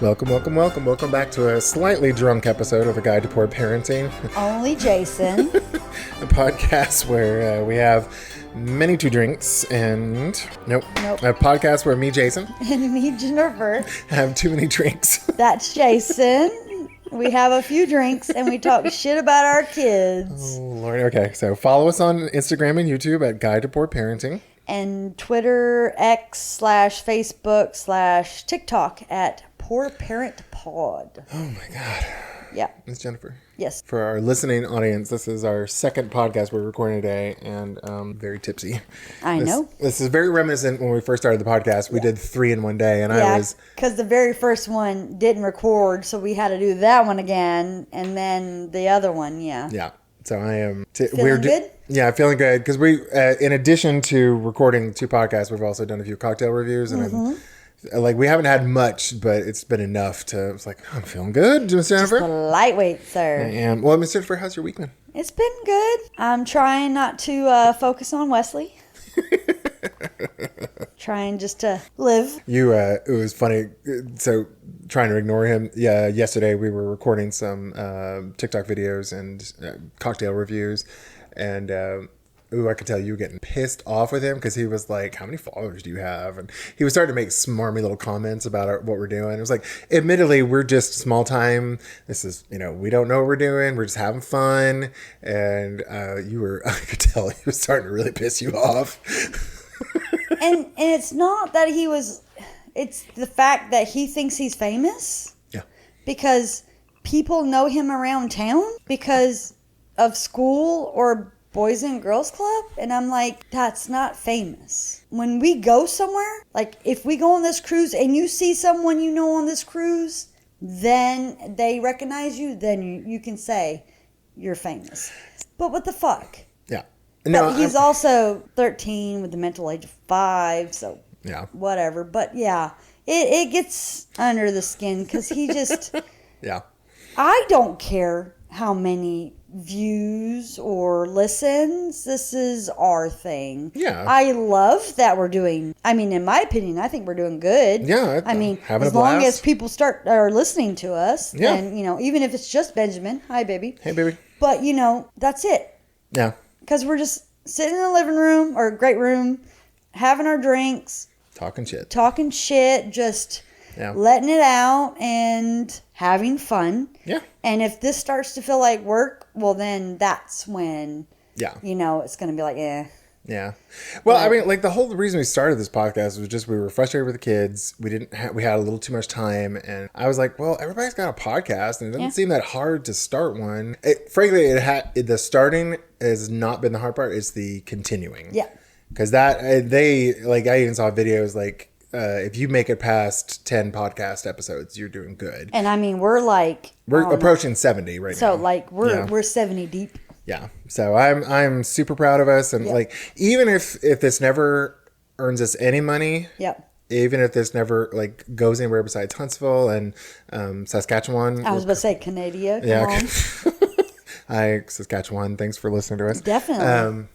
Welcome back to a slightly drunk episode of A Guide to Poor Parenting. Only Jason. A podcast where we have many two drinks and... Nope. A podcast where me, Jason. And me, Jennifer. Have too many drinks. That's Jason. We have a few drinks and we talk shit about our kids. Oh, Lord. Okay, so follow us on Instagram and YouTube at Guide to Poor Parenting. And Twitter, X/Facebook/ TikTok at Poor Parent Pod. Oh my God. Yeah. Miss Jennifer. Yes. For our listening audience, this is our second podcast we're recording today, and very tipsy. I know. This is very reminiscent when we first started the podcast. We did 3 in one day, and I was... because the very first one didn't record, so we had to do that one again, and then the other one, Yeah. So I am... Feeling good? Yeah, feeling good. Because we, in addition to recording 2 podcasts, we've also done a few cocktail reviews, and we haven't had much, but it's been enough to... It's like, I'm feeling good, Miss Jennifer. Just a lightweight, sir. And, well, Miss Jennifer, how's your week been? It's been good. I'm trying not to focus on Wesley. Trying just to live. It was funny. So trying to ignore him. Yeah, yesterday we were recording some TikTok videos and cocktail reviews, and I could tell you were getting pissed off with him because he was like, "How many followers do you have?" And he was starting to make smarmy little comments about what we're doing. It was like, admittedly, we're just small time. This is, we don't know what we're doing. We're just having fun. And I could tell he was starting to really piss you off. And it's not that it's the fact that he thinks he's famous. Yeah. Because people know him around town because of school or Boys and Girls Club. And I'm like, that's not famous. When we go somewhere, like if we go on this cruise and you see someone you know on this cruise, then they recognize you, then you can say you're famous. But what the fuck? Yeah. No, he's also 13 with the mental age of 5, so yeah, whatever. But yeah, it gets under the skin because he just... yeah. I don't care how many views or listens. This is our thing. Yeah. I love that we're doing... I mean, in my opinion, I think we're doing good. Yeah. I mean, as long as people are listening to us, and, even if it's just Benjamin. Hi, baby. Hey, baby. But, that's it. Yeah. Because we're just sitting in the living room or great room, having our drinks. Talking shit. Just letting it out and having fun. Yeah. And if this starts to feel like work, well, then that's when, it's going to be like, eh. Yeah. Well, I mean, the whole reason we started this podcast was just we were frustrated with the kids. We had a little too much time. And I was like, well, everybody's got a podcast and it doesn't seem that hard to start one. Frankly, the starting has not been the hard part. It's the continuing. Yeah. Because I even saw videos if you make it past 10 podcast episodes, you're doing good. And I mean, we're approaching 70 right now. So we're 70 deep. Yeah. So I'm super proud of us. And even if this never earns us any money, even if this never goes anywhere besides Huntsville and Saskatchewan. I was about to say Canada. Yeah. Hi, Saskatchewan. Thanks for listening to us. Definitely.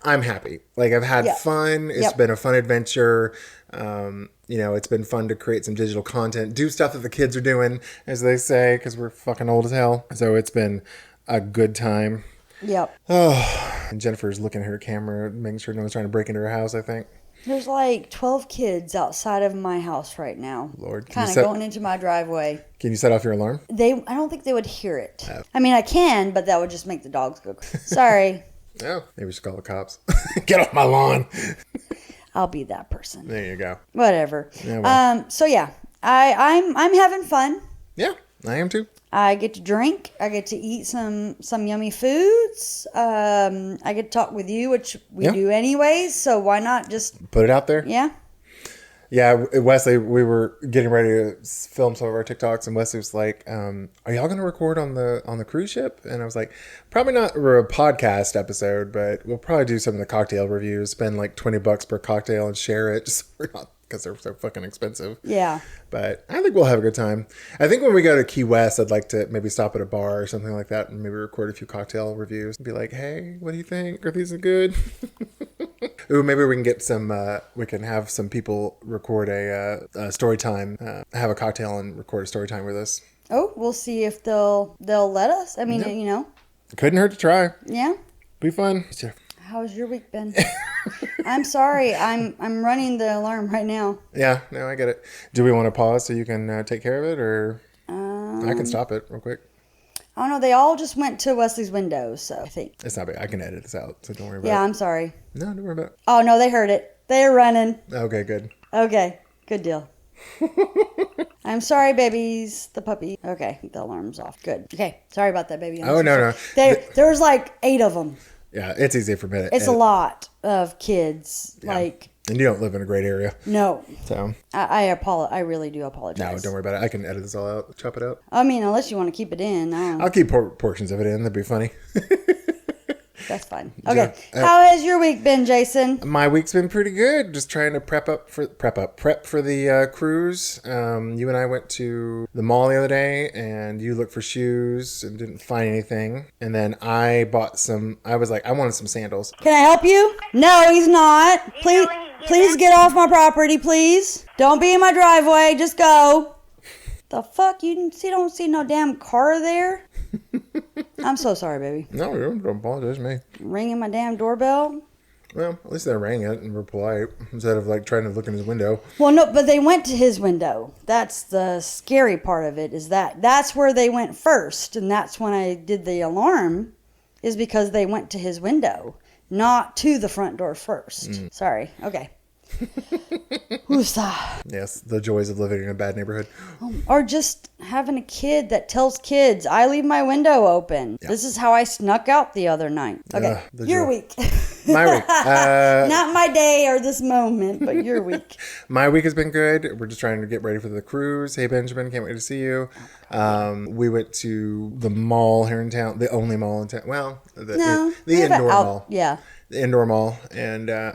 I'm happy. I've had fun. It's been a fun adventure. It's been fun to create some digital content, do stuff that the kids are doing, as they say, because we're fucking old as hell. So it's been a good time. Yep. Oh, and Jennifer's looking at her camera, making sure no one's trying to break into her house, I think. There's 12 kids outside of my house right now. Lord. Kind of going into my driveway. Can you set off your alarm? I don't think they would hear it. Oh. I mean, I can, but that would just make the dogs go crazy. Sorry. Oh, maybe we should call the cops. Get off my lawn. I'll be that person. There you go. Whatever. Yeah, well. So yeah, I'm having fun. Yeah, I am too. I get to drink. I get to eat some yummy foods. I get to talk with you, which we do anyways. So why not just put it out there? Yeah. Yeah, Wesley, we were getting ready to film some of our TikToks, and Wesley was like, "Are y'all going to record on the cruise ship?" And I was like, "Probably not a podcast episode, but we'll probably do some of the cocktail reviews. Spend $20 per cocktail and share it, just so we're not because they're so fucking expensive. Yeah. But I think we'll have a good time. I think when we go to Key West, I'd like to maybe stop at a bar or something like that and maybe record a few cocktail reviews and be like, hey, what do you think? Are these good? Ooh, maybe we can get some, we can have some people record a story time, have a cocktail and record a story time with us. Oh, we'll see if they'll let us. I mean, you know. Couldn't hurt to try. Yeah. Be fun. How's your week been? I'm sorry. I'm running the alarm right now. Yeah, no, I get it. Do we want to pause so you can take care of it, or I can stop it real quick? I don't know. They all just went to Wesley's window, so I think. It's not bad. I can edit this out, so don't worry about it. Yeah, I'm sorry. No, don't worry about it. Oh, no, they heard it. They're running. Okay, good. Okay, good deal. I'm sorry, babies. The puppy. Okay, the alarm's off. Good. Okay, sorry about that, baby. No. There was like 8 of them. Yeah, it's easy for me. It's a lot of kids. Yeah. Like. And you don't live in a great area. No. So. I apologize. I really do apologize. No, don't worry about it. I can edit this all out, chop it up. I mean, unless you want to keep it in. I'll keep portions of it in. That'd be funny. That's fine. Okay. How has your week been, Jason? My week's been pretty good. Just trying to prep for the cruise. You and I went to the mall the other day, and you looked for shoes and didn't find anything. And then I bought some. I was like, I wanted some sandals. Can I help you? No, he's not. Please get off my property, please. Don't be in my driveway. Just go. The fuck? You don't see no damn car there? I'm so sorry, baby. No, don't apologize to me. Ringing my damn doorbell? Well, at least they rang it and were polite instead of like trying to look in his window. Well, no, but they went to his window. That's the scary part of it, is that's where they went first. And that's when I did the alarm, is because they went to his window, not to the front door first. Sorry. Okay. Yes, the joys of living in a bad neighborhood. Or just having a kid that tells kids, I leave my window open. Yeah. This is how I snuck out the other night. Okay, your week. My week. Not my day or this moment, but your week. My week has been good. We're just trying to get ready for the cruise. Hey, Benjamin, can't wait to see you. We went to the mall here in town, the only mall in town. Well, the indoor mall. Yeah. The indoor mall. And I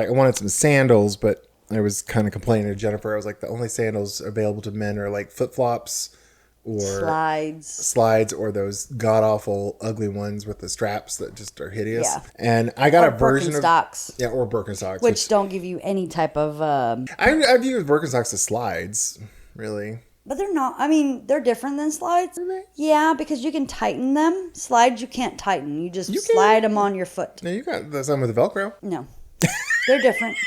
wanted some sandals, but I was kind of complaining to Jennifer. I was like, the only sandals available to men are like flip-flops or slides or those god-awful ugly ones with the straps that just are hideous. Yeah. And I got a version of Birkenstocks. Yeah, or Birkenstocks. Which don't give you any type of... I've used Birkenstocks as slides, really. But they're not. I mean, they're different than slides. Really? Yeah, because you can tighten them. Slides you can't tighten. You just slide them on your foot. No, you got some with the Velcro. No. They're different.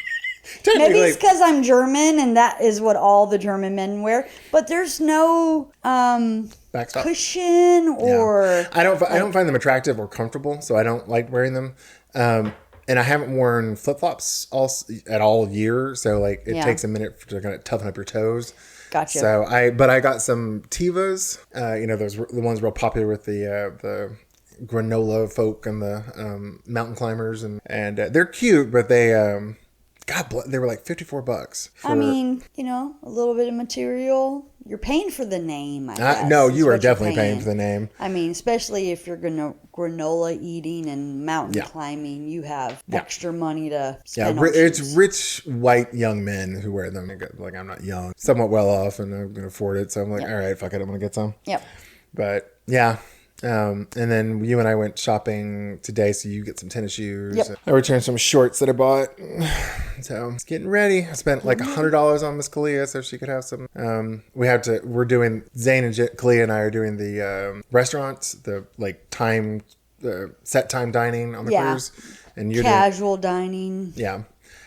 Maybe it's because I'm German and that is what all the German men wear. But there's no cushion or... Yeah. I don't find them attractive or comfortable, so I don't like wearing them. And I haven't worn flip-flops at all year, so like it takes a minute to kind of toughen up your toes. Gotcha. So I got some Tevas, the ones real popular with the granola folk and the mountain climbers, and they're cute, but they they were like $54. I mean, a little bit of material. You're paying for the name, I guess. No, you are definitely paying for the name. I mean, especially if you're granola eating and mountain climbing, you have extra money to spend on it's shoes. Rich, white, young men who wear them. Like, I'm not young. Somewhat well off, and I'm going to afford it. So I'm like, all right, fuck it. I'm going to get some. Yep. But, yeah. And then you and I went shopping today, so you get some tennis shoes. Yep. I returned some shorts that I bought. So it's getting ready. I spent like $100 on Miss Kalia so she could have some. We're doing, Zane and Kalia and I are doing the restaurants, the like set time dining on the cruise. And you're casual dining. Yeah.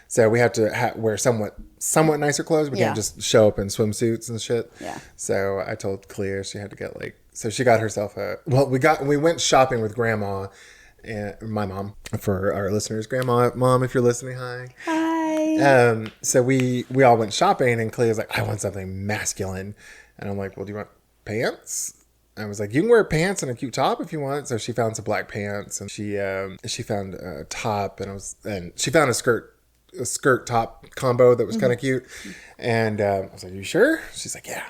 So we have to wear somewhat nicer clothes. We can't just show up in swimsuits and shit. Yeah. So I told Kalia she had to get so she got herself we went shopping with Grandma and my mom, for our listeners. Grandma, Mom, if you're listening, hi. Hi. So we all went shopping, and Kalia's like, I want something masculine. And I'm like, well, do you want pants? I was like, you can wear pants and a cute top if you want. So she found some black pants, and she found a top, and she found a skirt top combo that was kind of cute. And I was like, you sure? She's like, yeah.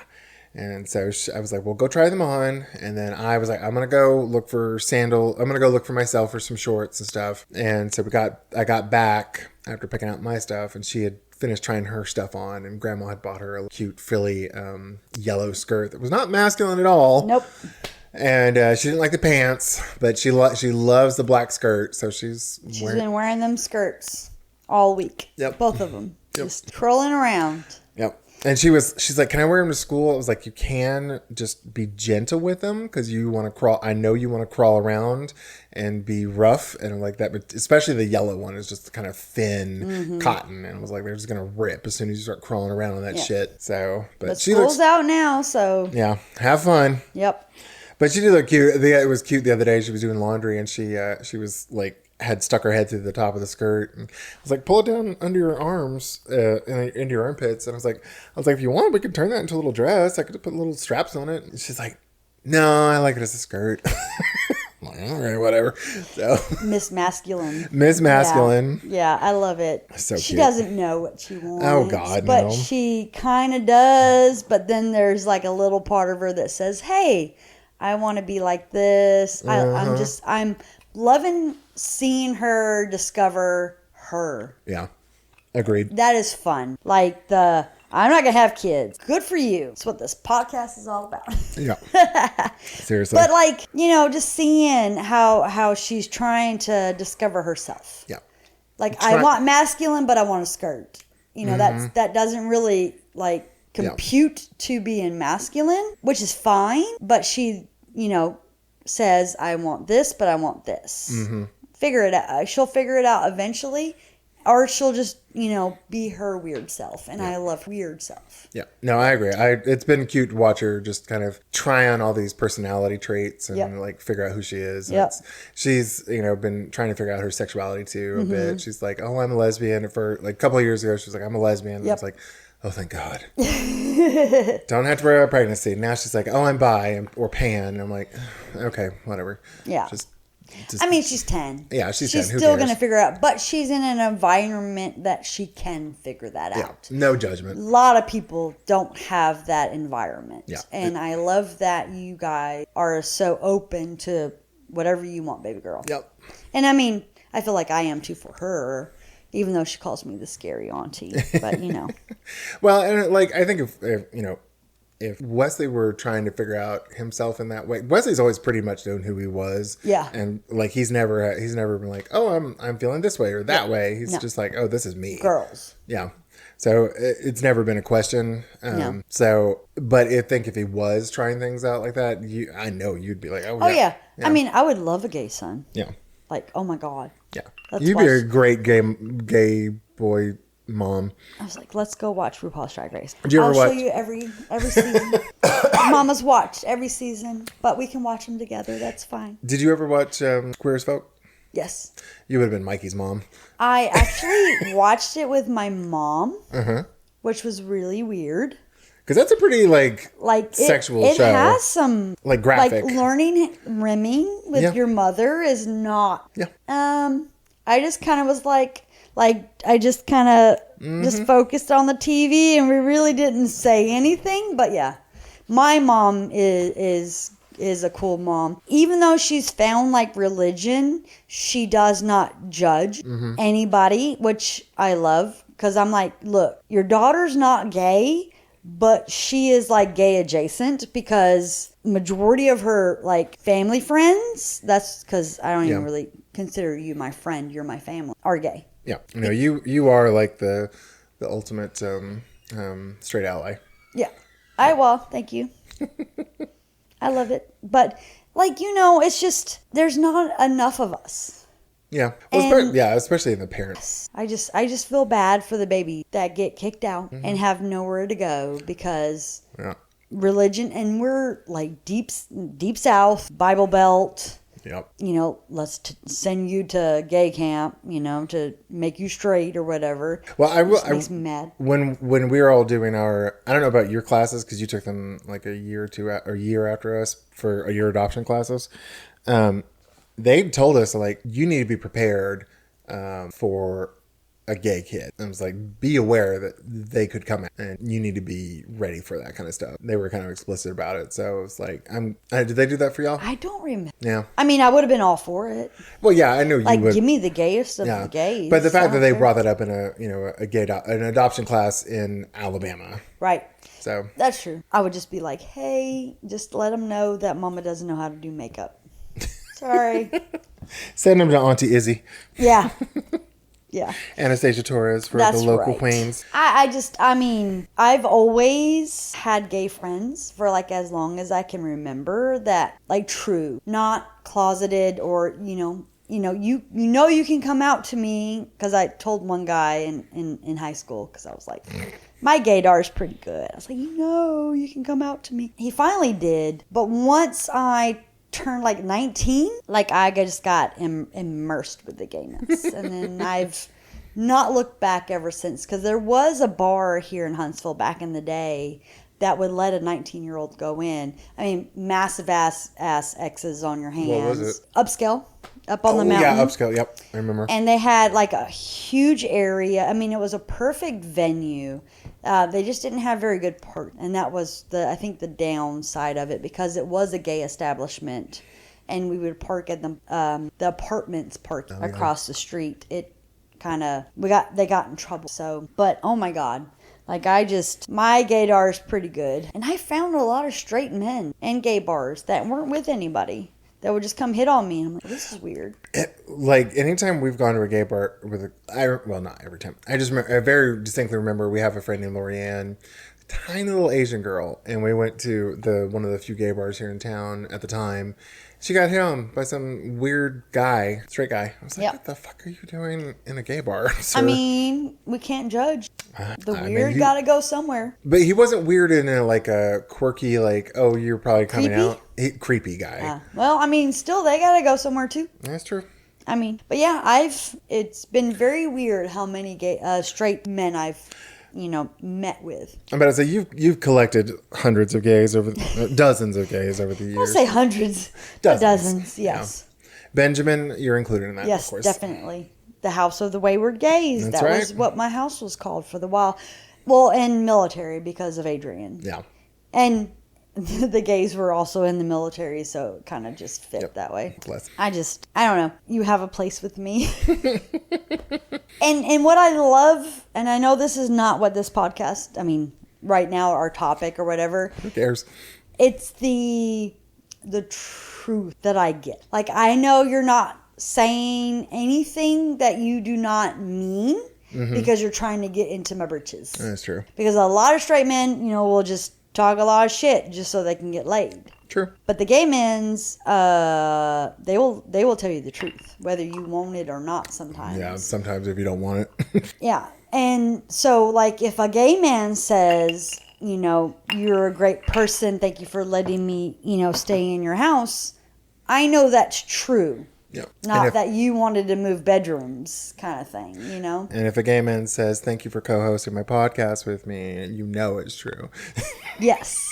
And so I was like, well, go try them on. And then I was like, I'm going to go look for I'm going to go look for myself for some shorts and stuff. And so I got back after picking out my stuff, and she had finished trying her stuff on, and Grandma had bought her a cute frilly yellow skirt that was not masculine at all. Nope. And she didn't like the pants, but she loves the black skirt, so she's been wearing them skirts all week. Yep. Both of them. Yep. Just twirling around. Yep. And she's like, can I wear them to school? I was like, you can, just be gentle with them because you want to crawl. I know you want to crawl around and be rough and like that, but especially the yellow one is just kind of thin cotton. And I was like, they're just going to rip as soon as you start crawling around on that shit. So, but she school's out now, so. Yeah. Have fun. Yep. But she did look cute. It was cute the other day. She was doing laundry and she was like, had stuck her head through the top of the skirt. And I was like, pull it down under your arms, into your armpits. And I was like, if you want, we could turn that into a little dress. I could put little straps on it. And she's like, no, I like it as a skirt. I'm like, all right, whatever. So Miss Masculine. Miss Masculine. Yeah, I love it. So she cute. doesn't know what she wants. Oh, God, but no. she kind of does. But then there's like a little part of her that says, hey, I want to be like this. I'm loving seeing her discover her. Yeah. Agreed. That is fun. Like I'm not going to have kids. Good for you. That's what this podcast is all about. Yeah. Seriously. But like, just seeing how she's trying to discover herself. Yeah. Like I want masculine, but I want a skirt. That doesn't really like compute to being masculine, which is fine. But she, says, I want this, but I want this. Mm-hmm. Figure it out. She'll figure it out eventually, or she'll just, be her weird self. And I love weird self. Yeah. No, I agree. It's been cute to watch her just kind of try on all these personality traits and like figure out who she is. Yep. She's, been trying to figure out her sexuality too a bit. She's like, oh, I'm a lesbian. For like a couple of years ago, she was like, I'm a lesbian. And I was like, oh, thank God. Don't have to worry about pregnancy. Now she's like, oh, I'm bi or pan. I'm like, okay, whatever. Yeah. Just I mean, she's 10. Yeah, she's 10. Who She's still cares? going to figure it out. But she's in an environment that she can figure that out. No judgment. A lot of people don't have that environment. Yeah. And I love that you guys are so open to whatever you want, baby girl. Yep. And I mean, I feel like I am too for her. Even though she calls me the scary auntie, but Well, and like I think if Wesley were trying to figure out himself in that way, Wesley's always pretty much known who he was. Yeah. And like he's never been like, oh, I'm feeling this way or that way. He's just like, oh, this is me. Girls. Yeah. So it's never been a question. No. So, but I think if he was trying things out like that, I know you'd be like, Oh yeah. I mean, I would love a gay son. Yeah. Like, oh my God. Yeah. Let's You'd be a watch- great gay boy mom. I was like, let's go watch RuPaul's Drag Race. Did you ever I'll watch- show you every season. Mama's watched every season, but we can watch them together. That's fine. Did you ever watch Queer as Folk? Yes. You would have been Mikey's mom. I actually watched it with my mom, which was really weird. Because that's a pretty sexual it show. It has some graphic. Like learning rimming with your mother is not. Yeah. I just kind of was like I just kind of just focused on the TV and we really didn't say anything. But yeah, my mom is a cool mom. Even though she's found like religion, she does not judge anybody, which I love. Because I'm like, look, your daughter's not gay, but she is like gay adjacent because majority of her like family friends, that's because I don't even really consider you my friend, you're my family, are gay. Yeah. You are like the ultimate straight ally. Yeah. Thank you. I love it. But it's just, there's not enough of us. Yeah. Well, especially in the parents. I just feel bad for the baby that get kicked out and have nowhere to go because religion, and we're like deep South, Bible Belt. Yep. Let's send you to gay camp, to make you straight or whatever. Well, I will. Makes me mad. When we were all doing our, I don't know about your classes because you took them like a year after us for your adoption classes. They told us like you need to be prepared for a gay kid. I was like, be aware that they could come out and you need to be ready for that kind of stuff. They were kind of explicit about it. So it was like, did they do that for y'all? I don't remember. Yeah. I mean, I would have been all for it. Well, yeah, I know you Like, would. give me the gayest of the gays. But the fact that they care. brought that up in an adoption class in Alabama. Right. So That's true. I would just be like, hey, just let them know that mama doesn't know how to do makeup. Sorry. send them to Auntie Izzy. Yeah. Yeah. Anastasia Torres for That's the local right. queens. I mean, I've always had gay friends for like as long as I can remember that, like, true, not closeted or, you can come out to me, because I told one guy in high school, because I was like, my gaydar is pretty good. I was like, you can come out to me. He finally did. But once I turned like 19, like I just got immersed with the gayness. And then I've not looked back ever since, because there was a bar here in Huntsville back in the day that would let a 19-year-old go in. I mean, massive ass X's on your hands. What was it? Upscale. Up on the mountain. Yeah, upscale. Yep, I remember. And they had like a huge area. I mean, it was a perfect venue. They just didn't have very good parking, and that was I think the downside of it, because it was a gay establishment, and we would park at the apartments across the street. It kind of they got in trouble. So, but oh my God. Like, my gaydar is pretty good. And I found a lot of straight men and gay bars that weren't with anybody, that would just come hit on me. And I'm like, this is weird. Like, anytime we've gone to a gay bar not every time. I very distinctly remember we have a friend named Lorianne, tiny little Asian girl, and we went to one of the few gay bars here in town at the time. She got hit on by some weird guy, straight guy. I was like, What the fuck are you doing in a gay bar, sir? I mean, we can't judge. The weird gotta go somewhere. But he wasn't weird in a quirky, like, oh, you're probably coming Creepy? out. Creepy guy. Yeah. Well, I mean, still, they gotta go somewhere too. That's true. I mean, but yeah, it's been very weird how many straight men I've met with. I'm about to say, you've collected hundreds of gays dozens of gays over the years. I'll say hundreds, dozens, yes. Yeah. Benjamin, you're included in that, yes, of course. Definitely. The House of the Wayward Gays. That's that right. was what my house was called for the while. Well, and military, because of Adrian. Yeah. And the gays were also in the military, so it kind of just fit that way. Bless. I don't know. You have a place with me. And what I love, and I know this is not what this podcast, I mean, right now, our topic or whatever. Who cares? It's the truth that I get. Like, I know you're not saying anything that you do not mean, because you're trying to get into my britches. That's true. Because a lot of straight men, will just talk a lot of shit just so they can get laid. True. But the gay men's, they will tell you the truth, whether you want it or not sometimes. Yeah, sometimes if you don't want it. Yeah. And so, like, if a gay man says, you're a great person, thank you for letting me, stay in your house, I know that's true. Yeah. Not that you wanted to move bedrooms kind of thing, And if a gay man says, thank you for co-hosting my podcast with me, it's true. Yes.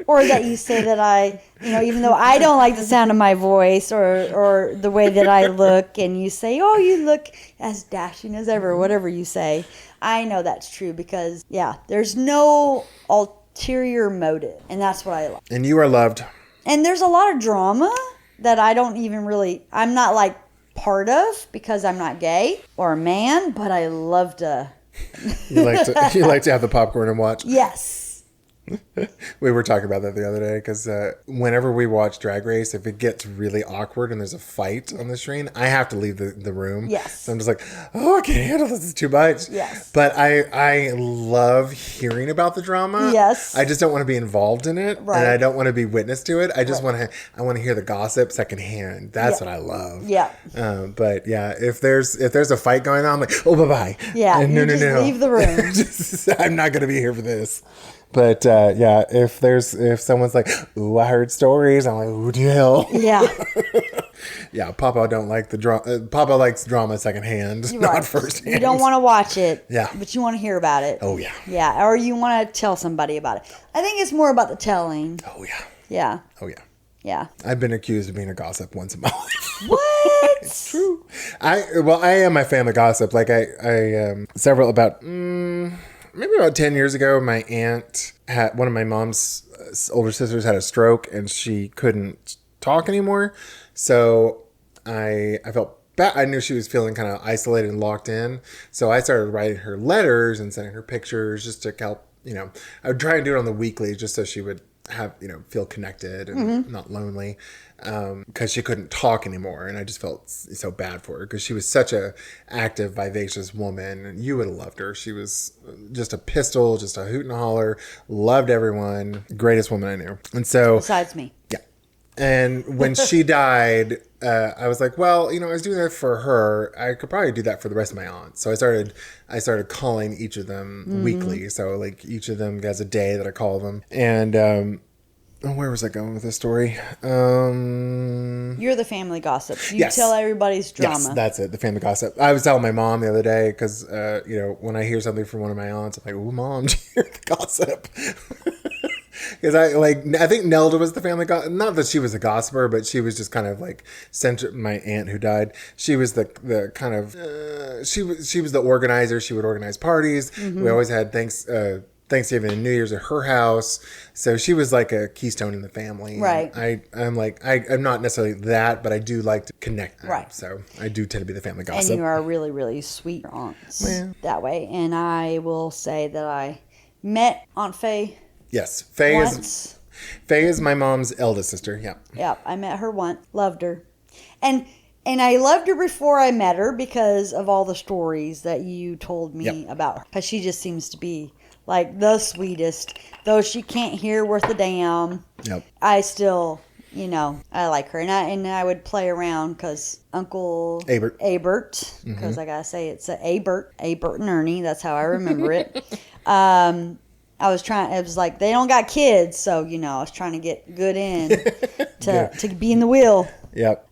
Or that you say that I, even though I don't like the sound of my voice or the way that I look, and you say, oh, you look as dashing as ever, whatever you say, I know that's true because, there's no ulterior motive, and that's what I like. And you are loved. And there's a lot of drama that I don't even I'm not like part of, because I'm not gay or a man, but I love to. You like to have the popcorn and watch? Yes. We were talking about that the other day, because whenever we watch Drag Race, if it gets really awkward and there's a fight on the screen, I have to leave the room. Yes. So I'm just like, I can't handle this. It's too much. Yes. But I love hearing about the drama. Yes. I just don't want to be involved in it. Right. And I don't want to be witness to it. I just want to hear the gossip secondhand. That's what I love. Yeah. But yeah, if there's a fight going on, I'm like, bye-bye. Yeah. And no. Leave the room. I'm not going to be here for this. But if someone's like, ooh, I heard stories, I'm like, ooh, hell. Yeah. Yeah, Papa don't like the drama. Papa likes drama secondhand, not firsthand. You don't want to watch it. Yeah. But you want to hear about it. Oh yeah. Yeah, or you want to tell somebody about it. I think it's more about the telling. Oh yeah. Yeah. Oh yeah. Yeah. I've been accused of being a gossip once in my life. What? It's true. I am my family gossip. Like several about maybe about 10 years ago, my aunt had one of my mom's older sisters had a stroke and she couldn't talk anymore. So I felt bad. I knew she was feeling kind of isolated and locked in. So I started writing her letters and sending her pictures just to help, I would try and do it on the weekly just so she would have, feel connected and not lonely, because she couldn't talk anymore. And I just felt so bad for her because she was such a active, vivacious woman. And you would have loved her. She was just a pistol, just a hoot and holler, loved everyone, greatest woman I knew. And so besides me. Yeah. And when she died, I was like, well, I was doing that for her. I could probably do that for the rest of my aunts. So I started calling each of them weekly. So like each of them has a day that I call them. And where was I going with this story? You're the family gossip. You tell everybody's drama. Yes, that's it. The family gossip. I was telling my mom the other day because, when I hear something from one of my aunts, I'm like, oh, Mom, did you hear the gossip? Because I think Nelda was the family gossip. Not that she was a gossiper, but she was just kind of like my aunt who died. She was the kind of she was the organizer. She would organize parties. We always had Thanksgiving and New Year's at her house. So she was like a keystone in the family. Right. I'm not necessarily that, but I do like to connect them. Right. So I do tend to be the family gossip. And you are really, really sweet aunts that way. And I will say that I met Aunt Faye. Yes. Faye is my mom's eldest sister. Yeah. Yeah. I met her once. Loved her. And I loved her before I met her because of all the stories that you told me about her. Because she just seems to be like the sweetest. Though she can't hear worth a damn. Yep. I still, I like her. And I would play around because Uncle Abert, because I got to say it's Abert and Ernie. That's how I remember it. It was like, they don't got kids. So, I was trying to get good in to be in the wheel. Yep.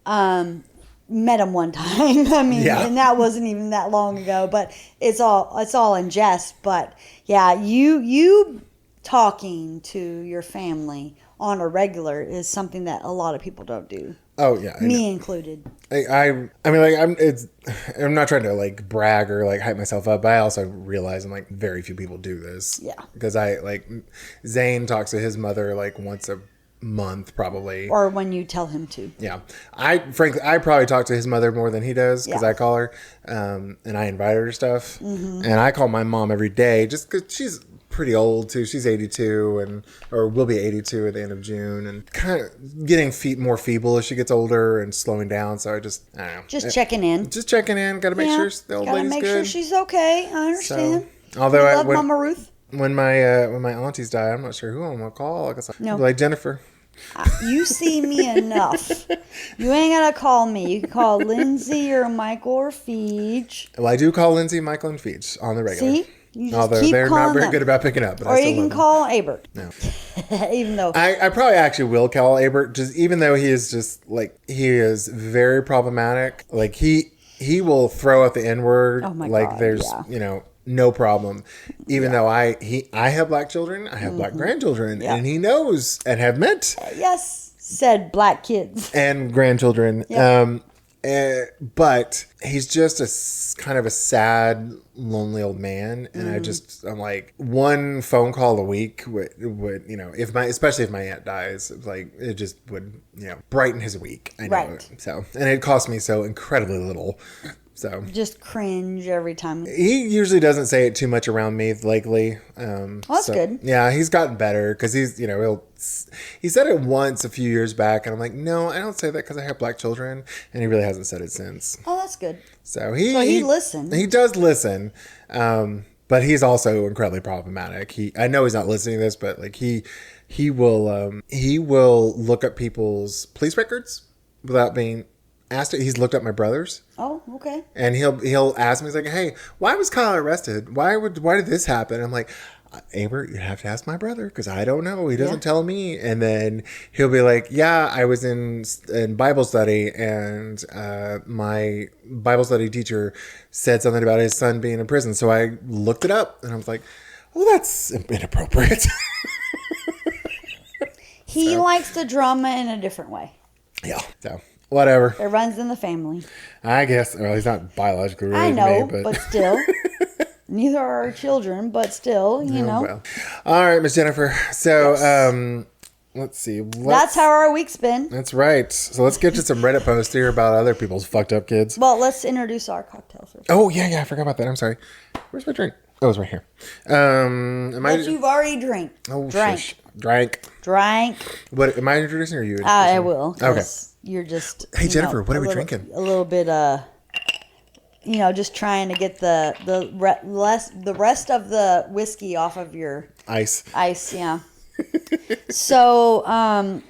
Met him one time. I mean, and that wasn't even that long ago, but it's all in jest. But yeah, you talking to your family on a regular is something that a lot of people don't do. Oh yeah, me included. I'm not trying to like brag or like hype myself up, but I also realize I'm like very few people do this. Yeah. Because Zane talks to his mother like once a month probably, or when you tell him to. Yeah, I probably talk to his mother more than he does because I call her, and I invite her to stuff, and I call my mom every day just because she's pretty old too. She's 82 or will be 82 at the end of June, and kind of getting more feeble as she gets older and slowing down. So I don't know. Just checking in. Got to make sure the old lady's good. Got to make sure she's okay. I understand. So, although I love Mama Ruth. When my aunties die, I'm not sure who I'm gonna call. I guess I'll be like Jennifer. You see me enough. You ain't gotta call me. You can call Lindsay or Michael or Feej. Well, I do call Lindsay, Michael, and Feej on the regular. See? You just although keep they're not very them. good about picking up. But or you can call Abert. No. Even though I probably actually will call Abert, just even though he is just like he is very problematic. Like he will throw out the N-word. Oh my like God, there's no problem. Even though I have black children, I have black grandchildren, and he knows and have met. Yes, said black kids and grandchildren. Yep. But he's just a kind of a sad, lonely old man, and I'm like, one phone call a week would especially if my aunt dies, like it just would brighten his week. I know it. So, and it cost me so incredibly little. So just cringe every time. He usually doesn't say it too much around me lately. That's good. Yeah, he's gotten better because he said it once a few years back, and I'm like, no, I don't say that because I have black children, and he really hasn't said it since. Oh, that's good. So he listens. He does listen, but he's also incredibly problematic. I know he's not listening to this, but like he will look up people's police records without being asked it. He's looked up my brother's. Oh, okay. And he'll ask me, he's like, hey, why was Kyle arrested? Why did this happen? I'm like, Amber, you have to ask my brother because I don't know. He doesn't tell me. And then he'll be like, yeah, I was in Bible study and my Bible study teacher said something about his son being in prison. So I looked it up and I was like, well, that's inappropriate. He likes the drama in a different way. Yeah. So Whatever. It runs in the family. I guess. Well, he's not biologically I related know, to me, but still. Neither are our children, but still, you know. Well. All right, Miss Jennifer. So, Yes. let's see. That's how our week's been. That's right. So let's get to some Reddit posts here about other people's fucked up kids. Well, let's introduce our cocktail first. Oh, yeah. I forgot about that. I'm sorry. Where's my drink? Oh, it's right here. That you've already drank. Oh, Drank. shush. Drank. What, am I introducing or are you introducing? I will. Okay. You're just. Hey, Jennifer, what are we drinking? A little bit, just trying to get the rest of the whiskey off of your Ice. yeah. So,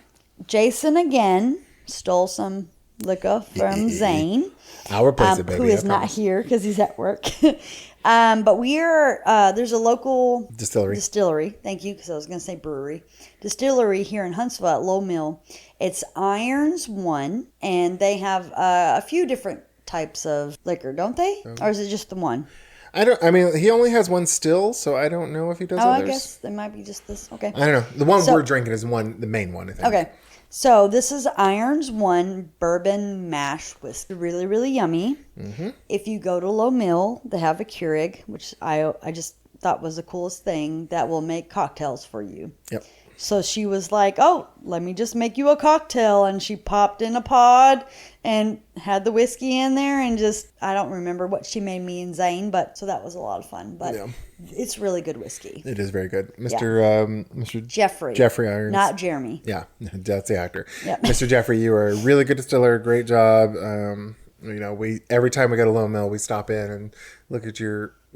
Jason again stole some liquor from Zane. I'll replace it, baby. Who is not here because he's at work. But we are, there's a local distillery. Thank you, because I was going to say brewery. Distillery here in Huntsville at Low Mill. It's Irons One, and they have a few different types of liquor, don't they? Or is it just the one? I mean, he only has one still, so I don't know if he does others. I guess there might be just this. Okay. I don't know. The one we're drinking is the main one, I think. Okay. So this is Irons One Bourbon Mash Whiskey. Really, really yummy. Mm-hmm. If you go to Low Mill, they have a Keurig, which I just thought was the coolest thing that will make cocktails for you. Yep. So she was like, oh, let me just make you a cocktail. And she popped in a pod and had the whiskey in there and I don't remember what she made me and Zane, so that was a lot of fun. But it's really good whiskey. It is very good. Mr. Jeffrey Irons. Not Jeremy. Yeah, that's the actor. Yep. Mr. Jeffrey, you are a really good distiller. Great job. Every time we go to Low Mill, we stop in and look at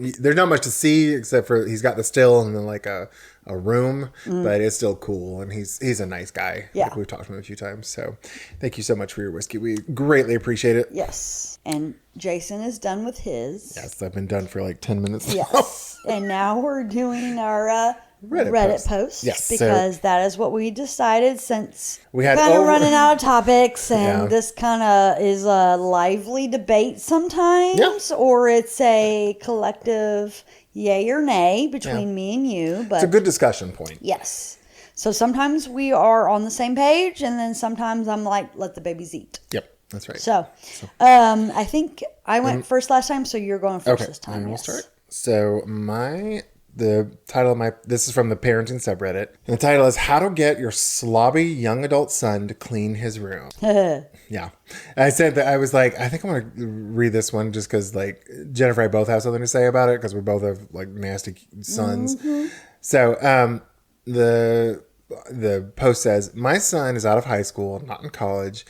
there's not much to see except for he's got the still and then like a room, but it's still cool. And he's a nice guy. Yeah. Like we've talked to him a few times. So thank you so much for your whiskey. We greatly appreciate it. Yes. And Jason is done with his. Yes, I've been done for like 10 minutes now. Yes. And now we're doing our Reddit post. Yes. Because that is what we decided since we had kind of running out of topics. And this kind of is a lively debate sometimes. Or it's a collective yay or nay between me and you. But it's a good discussion point. Yes. So sometimes we are on the same page. And then sometimes I'm like, let the babies eat. Yep. That's right. So, I think I went first last time, so you're going first this time. We'll start. So the title of this is from the parenting subreddit. And the title is How to Get Your Slobby Young Adult Son to Clean His Room. Yeah. I said that I was like, I think I'm going to read this one just because like Jennifer and I both have something to say about it because we both have like nasty sons. Mm-hmm. So the post says, my son is out of high school, not in college,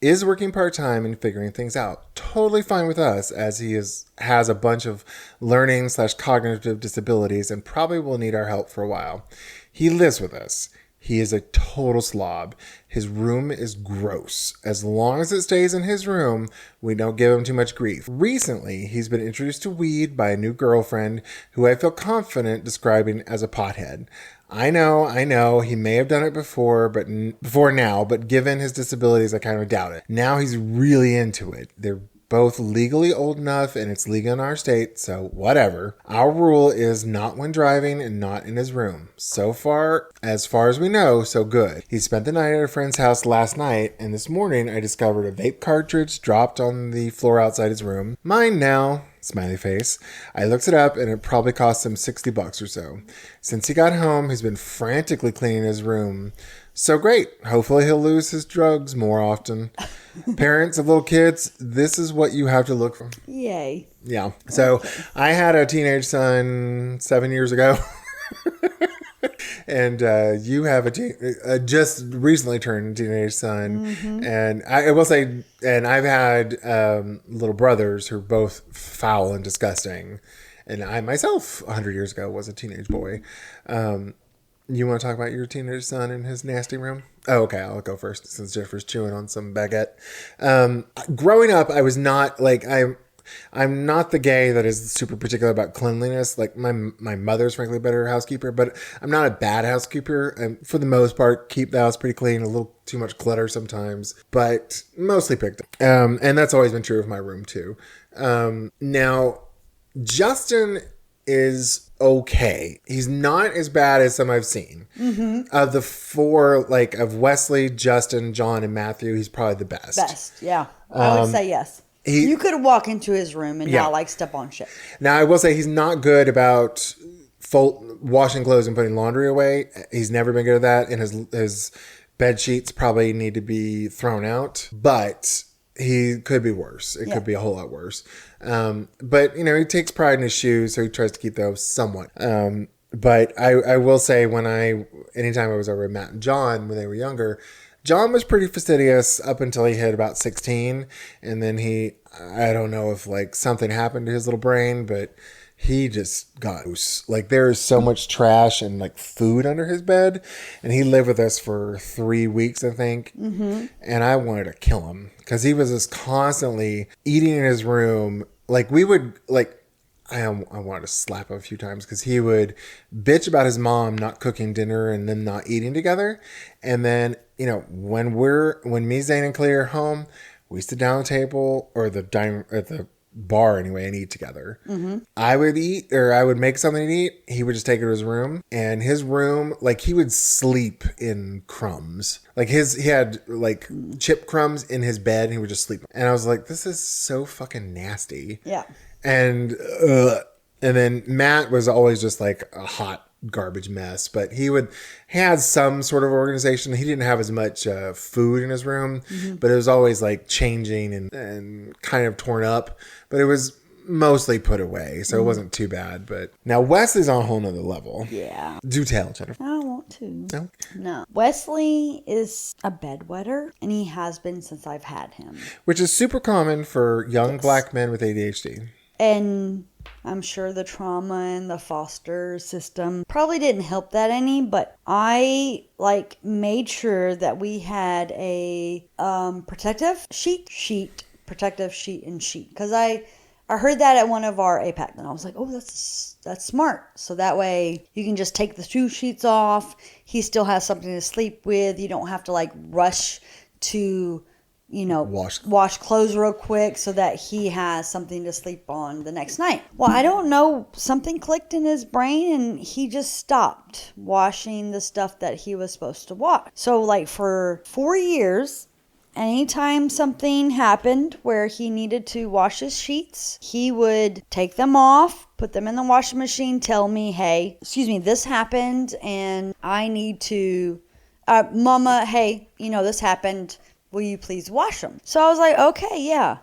is working part-time and figuring things out. Totally fine with us as he has a bunch of learning/cognitive disabilities and probably will need our help for a while. He lives with us. He is a total slob. His room is gross. As long as it stays in his room, we don't give him too much grief. Recently, he's been introduced to weed by a new girlfriend who I feel confident describing as a pothead. I know, he may have done it before now, but given his disabilities, I kind of doubt it. Now he's really into it. They're both legally old enough and it's legal in our state, so whatever. Our rule is not when driving and not in his room. So far as we know, so good. He spent the night at a friend's house last night, and this morning I discovered a vape cartridge dropped on the floor outside his room. Mine now. Smiley face. I looked it up and it probably cost him $60 or so. Since he got home, he's been frantically cleaning his room. So great. Hopefully he'll lose his drugs more often. Parents of little kids, this is what you have to look for. Yay. Yeah. So I had a teenage son 7 years ago. And you have a just recently turned teenage son. Mm-hmm. And I will say, and I've had little brothers who are both foul and disgusting. And I myself, 100 years ago, was a teenage boy. You want to talk about your teenage son and his nasty room? Oh, okay. I'll go first since Jennifer's chewing on some baguette. Growing up, I was not like, I'm not the gay that is super particular about cleanliness. Like my mother's frankly a better housekeeper, but I'm not a bad housekeeper. And for the most part, keep the house pretty clean, a little too much clutter sometimes, but mostly picked up. And that's always been true of my room too. Now, Justin is okay. He's not as bad as some I've seen. Mm-hmm. Of the four, like of Wesley, Justin, John, and Matthew, he's probably the best. Best, yeah. I would say yes. You could walk into his room and not like step on shit. Now, I will say he's not good about washing clothes and putting laundry away. He's never been good at that. And his bed sheets probably need to be thrown out. But he could be worse. It could be a whole lot worse. But, you know, he takes pride in his shoes, so he tries to keep those somewhat. But I will say anytime I was over with Matt and John when they were younger, John was pretty fastidious up until he hit about 16. And then I don't know if like something happened to his little brain, but he just got like there is so much trash and like food under his bed. And he lived with us for 3 weeks, I think. Mm-hmm. And I wanted to kill him because he was just constantly eating in his room. Like we would like, I wanted to slap him a few times because he would bitch about his mom not cooking dinner and them not eating together. And then, you know, when me, Zane, and Clea are home, we sit down at the table or the bar anyway and eat together. Mm-hmm. I would eat or I would make something to eat. He would just take it to his room, and his room, like he would sleep in crumbs. Like he had like chip crumbs in his bed and he would just sleep. And I was like, this is so fucking nasty. Yeah. And then Matt was always just like a hot garbage mess, but he had some sort of organization. He didn't have as much food in his room, but it was always like changing and kind of torn up, but it was mostly put away, so it wasn't too bad. But now Wesley's on a whole nother level. Yeah. Do tell, Jennifer. I don't want to. No. Wesley is a bedwetter, and he has been since I've had him. Which is super common for young black men with ADHD. And I'm sure the trauma and the foster system probably didn't help that any, but I made sure that we had a protective sheet, because I heard that at one of our APAC, and I was like, oh, that's smart. So that way you can just take the 2 sheets off. He still has something to sleep with. You don't have to like rush to, you know, wash clothes real quick so that he has something to sleep on the next night. Well, I don't know. Something clicked in his brain and he just stopped washing the stuff that he was supposed to wash. So like for 4 years, anytime something happened where he needed to wash his sheets, he would take them off, put them in the washing machine, tell me, hey, this happened and I need to, Mama, hey, you know, this happened. Will you please wash them? So I was like, okay, yeah.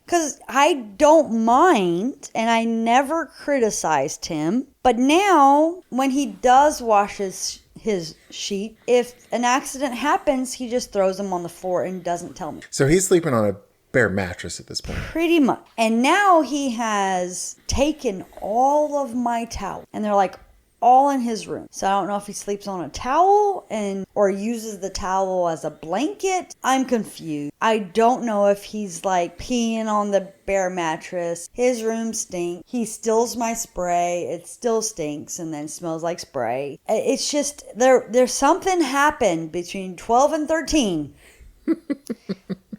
Because I don't mind, and I never criticized him. But now, when he does wash his sheet, if an accident happens, he just throws them on the floor and doesn't tell me. So he's sleeping on a bare mattress at this point. Pretty much. And now he has taken all of my towels, and they're like all in his room. So I don't know if he sleeps on a towel or uses the towel as a blanket. I'm confused. I don't know if he's like peeing on the bare mattress. His room stinks. He steals my spray. It still stinks and then smells like spray. It's just there's something happened between 12 and 13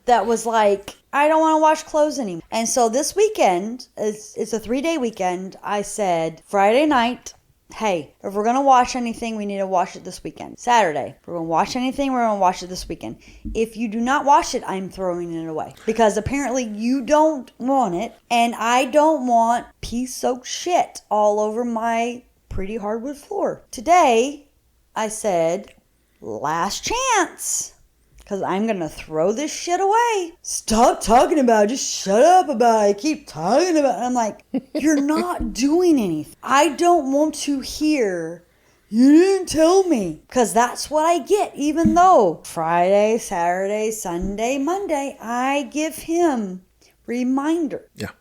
that was like, I don't want to wash clothes anymore. And so this weekend, it's a 3-day weekend. I said Friday night, hey, if we're going to wash anything, we need to wash it this weekend. Saturday, if we're going to wash anything, we're going to wash it this weekend. If you do not wash it, I'm throwing it away. Because apparently you don't want it, and I don't want pea-soaked shit all over my pretty hardwood floor. Today, I said, last chance. Because I'm going to throw this shit away. Stop talking about it. Just shut up about it. Keep talking about it. I'm like, you're not doing anything. I don't want to hear, you didn't tell me. Because that's what I get. Even though Friday, Saturday, Sunday, Monday, I give him reminder. Yeah.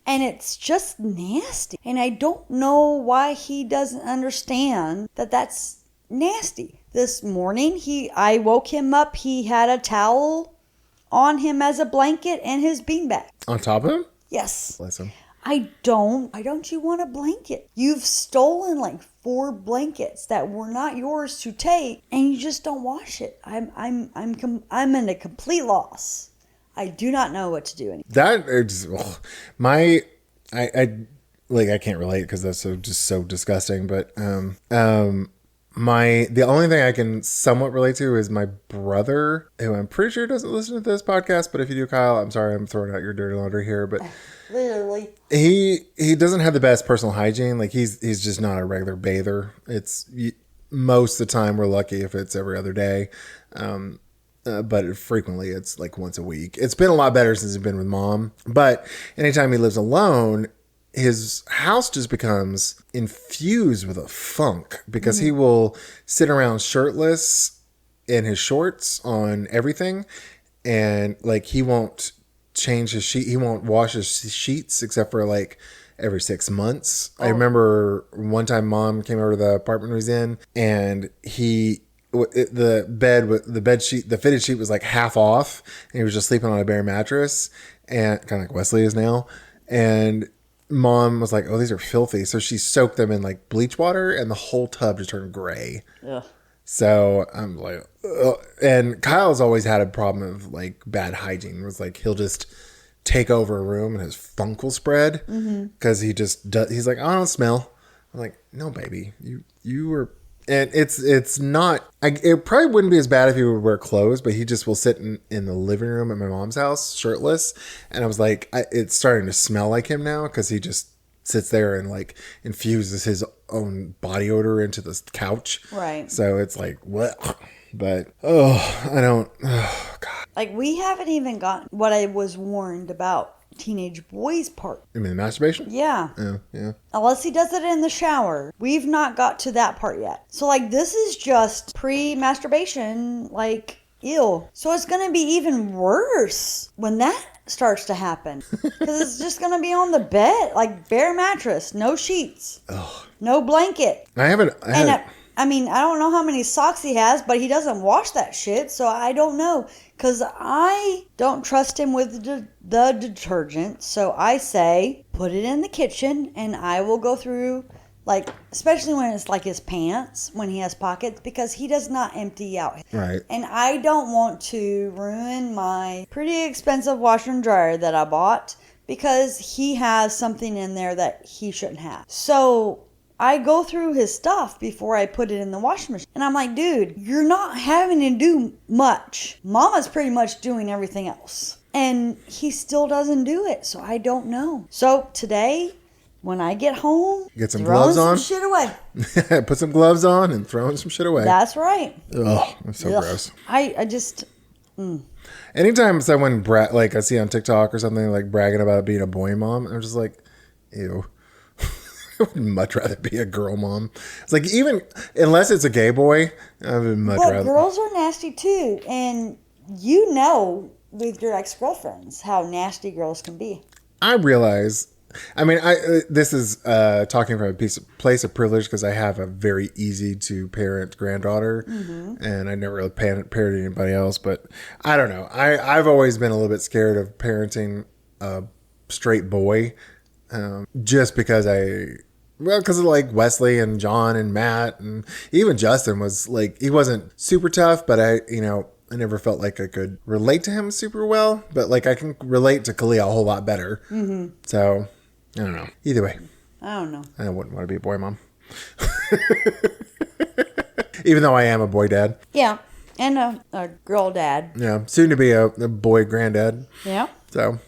And it's just nasty. And I don't know why he doesn't understand that that's nasty. This morning, I woke him up. He had a towel on him as a blanket and his beanbag. On top of him? Yes. Bless him. Why don't you want a blanket? You've stolen like 4 blankets that were not yours to take, and you just don't wash it. I'm in a complete loss. I do not know what to do anymore. That is like I can't relate because that's so disgusting. But the only thing I can somewhat relate to is my brother, who I'm pretty sure doesn't listen to this podcast. But if you do, Kyle, I'm sorry, I'm throwing out your dirty laundry here. But Literally, he doesn't have the best personal hygiene. Like he's just not a regular bather. Most of the time we're lucky if it's every other day. But frequently it's like once a week. It's been a lot better since he's been with mom. But anytime he lives alone, his house just becomes infused with a funk because he will sit around shirtless in his shorts on everything. And like he won't change his sheet. He won't wash his sheets except for like every 6 months. I remember one time mom came over to the apartment he was in and the fitted sheet was like half off and he was just sleeping on a bare mattress and kind of like Wesley is now. And mom was like, oh, these are filthy. So she soaked them in like bleach water and the whole tub just turned gray. Ugh. So I'm like, ugh. And Kyle's always had a problem of like bad hygiene. It was like, he'll just take over a room and his funk will spread because he's like, I don't smell. I'm like, no, baby, you were. And it's not. It probably wouldn't be as bad if he would wear clothes, but he just will sit in the living room at my mom's house shirtless. And I was like, it's starting to smell like him now because he just sits there and like infuses his own body odor into the couch. Right. So it's like what? But I don't. Oh God. Like we haven't even gotten what I was warned about. Teenage boys part. I mean, masturbation? Yeah. Yeah. Unless he does it in the shower. We've not got to that part yet. So, like, this is just pre-masturbation, like, ew. So it's going to be even worse when that starts to happen. Because it's just going to be on the bed, like, bare mattress, no sheets, no blanket. I mean, I don't know how many socks he has, but he doesn't wash that shit, so I don't know. Because I don't trust him with the detergent, so I say, put it in the kitchen, and I will go through, like, especially when it's like his pants, when he has pockets, because he does not empty out. Right. And I don't want to ruin my pretty expensive washer and dryer that I bought, because he has something in there that he shouldn't have. So I go through his stuff before I put it in the washing machine. And I'm like, dude, you're not having to do much. Mama's pretty much doing everything else. And he still doesn't do it. So I don't know. So today, when I get home, get some gloves on. Some shit away. Put some gloves on and throwing some shit away. That's right. Ugh, that's so gross. I just... Anytime someone like I see on TikTok or something like bragging about being a boy mom, I'm just like, ew. I would much rather be a girl mom. It's like, even unless it's a gay boy, I would much rather. But girls are nasty too. And you know with your ex-girlfriends how nasty girls can be. I realize, I mean, this is talking from a place of privilege because I have a very easy to parent granddaughter and I never really parented anybody else. But I don't know. I've always been a little bit scared of parenting a straight boy. Just because because of like Wesley and John and Matt and even Justin was like, he wasn't super tough, but I never felt like I could relate to him super well, but like I can relate to Kalia a whole lot better. So I don't know. Either way, I don't know. I wouldn't want to be a boy mom, even though I am a boy dad. Yeah, and a girl dad. Yeah, soon to be a boy granddad. Yeah. So.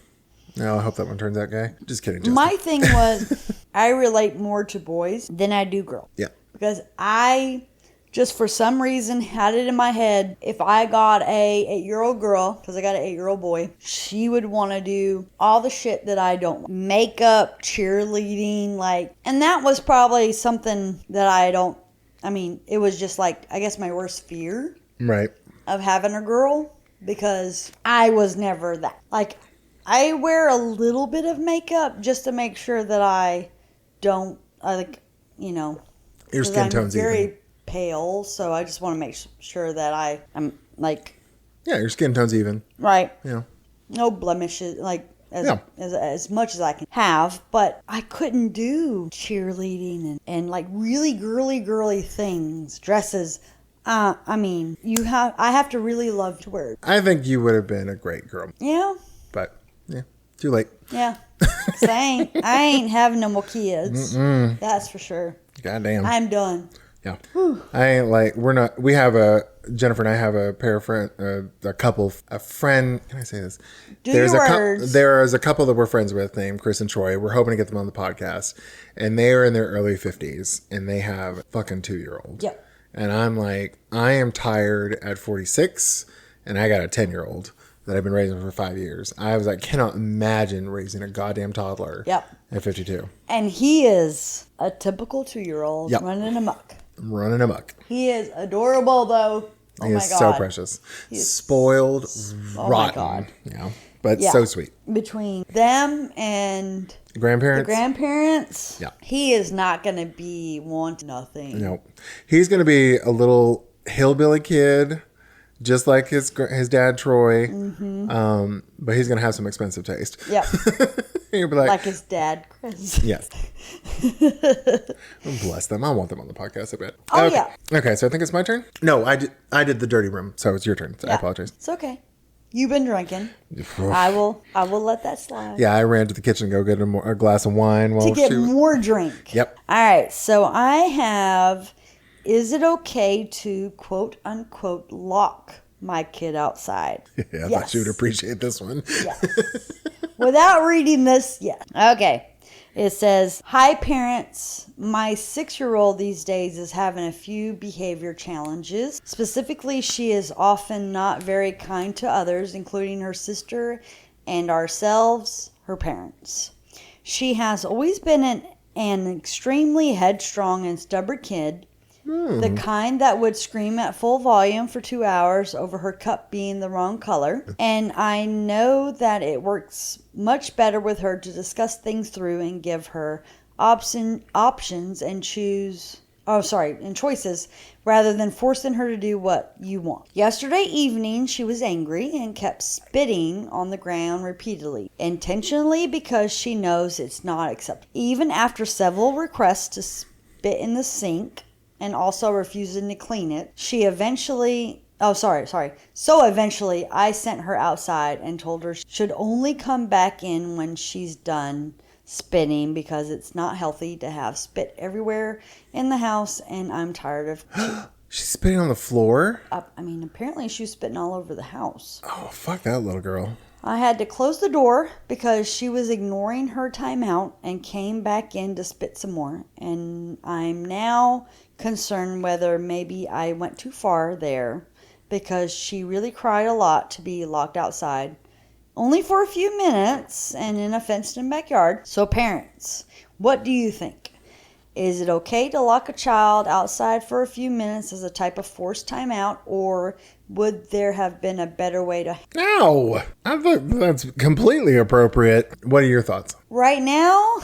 No, I hope that one turns out gay. Just kidding, Justin. My thing was, I relate more to boys than I do girls. Yeah. Because I just for some reason had it in my head, if I got a 8-year-old girl, because I got an 8-year-old boy, she would want to do all the shit that I don't want. Makeup, cheerleading, like, and that was probably something that it was just like, I guess my worst fear. Right. Of having a girl, because I was never that. Like, I wear a little bit of makeup just to make sure that I don't, your skin tone's very even. pale, so I just want to make sure that I'm like... Yeah, your skin tone's even. Right. Yeah. No blemishes, like, as much as I can have, but I couldn't do cheerleading and like really girly things, dresses. I have to really love to wear it. I think you would have been a great girl. Yeah. But, yeah. Too late. Yeah. So I ain't having no more kids. That's for sure. Goddamn. I'm done. Yeah. I ain't like, Jennifer and I have a pair of friend, a friend. Can I say this? There's a couple that we're friends with named Chris and Troy. We're hoping to get them on the podcast, and they are in their early 50s, and they have a fucking 2-year-old. Yep. And I'm like, I am tired at 46, and I got a 10-year-old that I've been raising for 5 years. I was like, cannot imagine raising a goddamn toddler. Yep. At 52. And he is a typical 2-year-old running amok. Running amok. He is adorable, though. Oh he my is God. so precious. Spoiled, rotten. My God. Yeah. But so sweet. Between them and grandparents. Yeah. He is not going to be wanting nothing. No. He's going to be a little hillbilly kid, just like his dad, Troy. Mm-hmm. But he's going to have some expensive taste. Yeah. You'll be like his dad, Chris. Yes. Bless them. I want them on the podcast a bit. Oh, okay. yeah. Okay, so I think it's my turn? No, I did the dirty room, so it's your turn. So I apologize. It's okay. You've been drinking. I will let that slide. Yeah, I ran to the kitchen to go get a glass of wine. To get more drink. Yep. All right, so I have, is it okay to quote unquote lock my kid outside? Yeah, I thought you would appreciate this one. Yes. Without reading this, yeah. Okay. It says, hi parents, my 6-year-old these days is having a few behavior challenges. Specifically, she is often not very kind to others, including her sister and ourselves, her parents. She has always been an extremely headstrong and stubborn kid. The kind that would scream at full volume for 2 hours over her cup being the wrong color. And I know that it works much better with her to discuss things through and give her options and choices rather than forcing her to do what you want. Yesterday evening, she was angry and kept spitting on the ground repeatedly, intentionally because she knows it's not acceptable. Even after several requests to spit in the sink, and also refusing to clean it, So eventually I sent her outside and told her she should only come back in when she's done spitting because it's not healthy to have spit everywhere in the house, and I'm tired of She's spitting on the floor? Apparently she was spitting all over the house. Oh, fuck that little girl. I had to close the door because she was ignoring her timeout and came back in to spit some more. And I'm now concerned whether maybe I went too far there because she really cried a lot to be locked outside. Only for a few minutes and in a fenced-in backyard. So parents, what do you think? Is it okay to lock a child outside for a few minutes as a type of forced timeout, or would there have been a better way to... No, I think that's completely appropriate. What are your thoughts? Right now,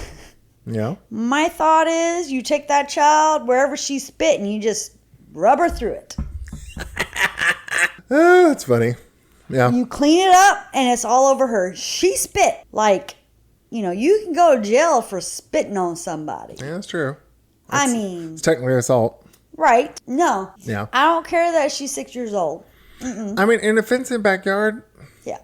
yeah, my thought is you take that child wherever she's spitting, you just rub her through it. That's funny. Yeah. You clean it up and it's all over her. She spit. You can go to jail for spitting on somebody. Yeah, that's true. It's technically assault. Right. No. Yeah. I don't care that she's 6 years old. Mm-mm. In a fenced-in backyard. Yeah.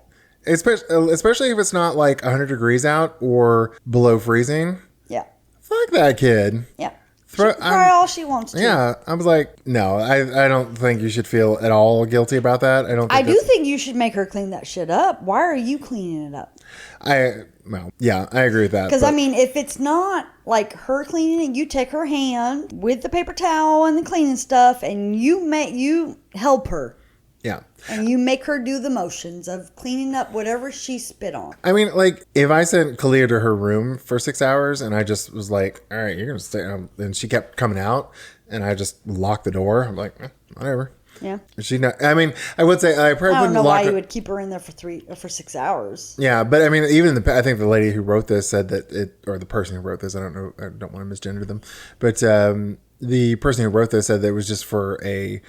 Especially if it's not like 100 degrees out or below freezing. Yeah. Fuck that kid. Yeah. She can cry all she wants to. Yeah. I was like, no, I don't think you should feel at all guilty about that. I do think you should make her clean that shit up. Why are you cleaning it up? I agree with that. Because, if it's not like her cleaning it, you take her hand with the paper towel and the cleaning stuff and you help her. Yeah. And you make her do the motions of cleaning up whatever she spit on. If I sent Kalia to her room for 6 hours and I just was like, all right, you're going to stay. And she kept coming out and I just locked the door. I'm like, whatever. Yeah. I would say I probably I don't wouldn't know lock why her. you would keep her in there for 6 hours. Yeah, but I think the lady who wrote this said that or the person who wrote this, I don't know, I don't want to misgender them, but the person who wrote this said that it was just for a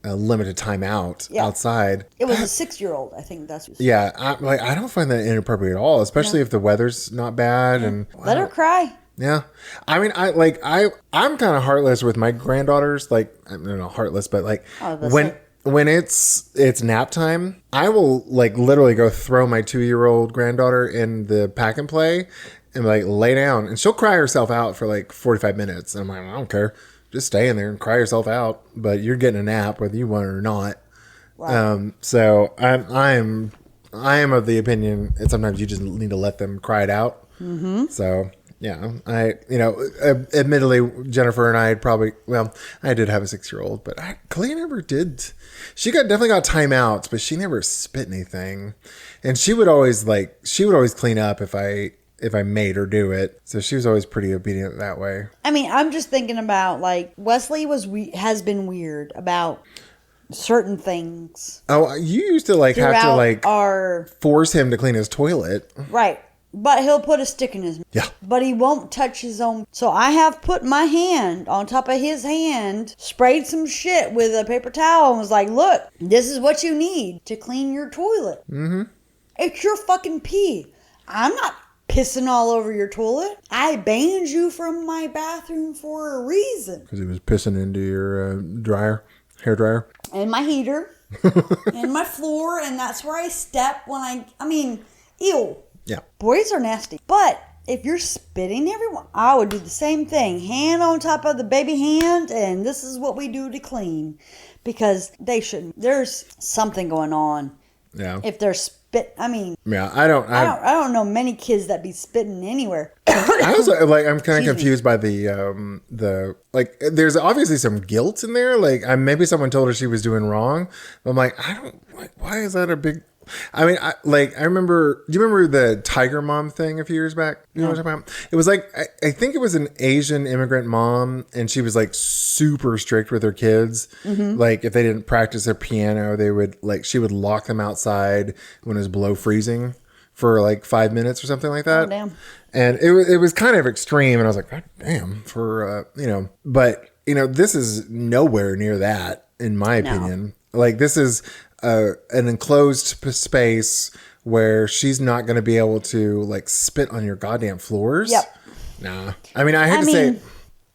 limited time out outside. It was a 6-year-old, I think that's what yeah, I don't find that inappropriate at all, especially if the weather's not bad. And let her cry. Yeah. I'm kind of heartless with my granddaughters. I don't know, heartless, but when it's nap time, I will like literally go throw my 2-year-old granddaughter in the pack and play and like lay down, and she'll cry herself out for like 45 minutes. And I'm like, I don't care. Just stay in there and cry yourself out, but you're getting a nap whether you want it or not. Right. So I am of the opinion that sometimes you just need to let them cry it out. Mm-hmm. So yeah, admittedly, Jennifer and I I did have a 6-year-old, but Clay never did. She definitely got timeouts, but she never spit anything, and she would always clean up if I made her do it. So she was always pretty obedient that way. I mean, I'm just thinking about like Wesley has been weird about certain things. Oh, you used to have to force him to clean his toilet. Right. But he'll put a stick in his mouth. Yeah. But he won't touch his own. So I have put my hand on top of his hand, sprayed some shit with a paper towel, and was like, look, this is what you need to clean your toilet. Mm-hmm. It's your fucking pee. I'm not pissing all over your toilet. I banned you from my bathroom for a reason. Because he was pissing into your hair dryer. And my heater. And my floor. And that's where I step when ew. Yeah. Boys are nasty. But if you're spitting everyone, I would do the same thing. Hand on top of the baby hand, and this is what we do to clean. Because they shouldn't. There's something going on. Yeah. If they're yeah, I don't know many kids that be spitting anywhere. I also I'm kind of confused by the there's obviously some guilt in there. Like maybe someone told her she was doing wrong. I'm like, why is that a big? I mean, I remember. Do you remember the Tiger Mom thing a few years back? You know what I'm talking about? It was like I think it was an Asian immigrant mom, and she was like super strict with her kids. Mm-hmm. Like if they didn't practice their piano, she would lock them outside when it was below freezing for like 5 minutes or something like that. Oh, damn. And it was kind of extreme, and I was like, God damn, but this is nowhere near that in my opinion. Like this is an enclosed space where she's not going to be able to like spit on your goddamn floors. Yep. Nah. I mean, I hate to say.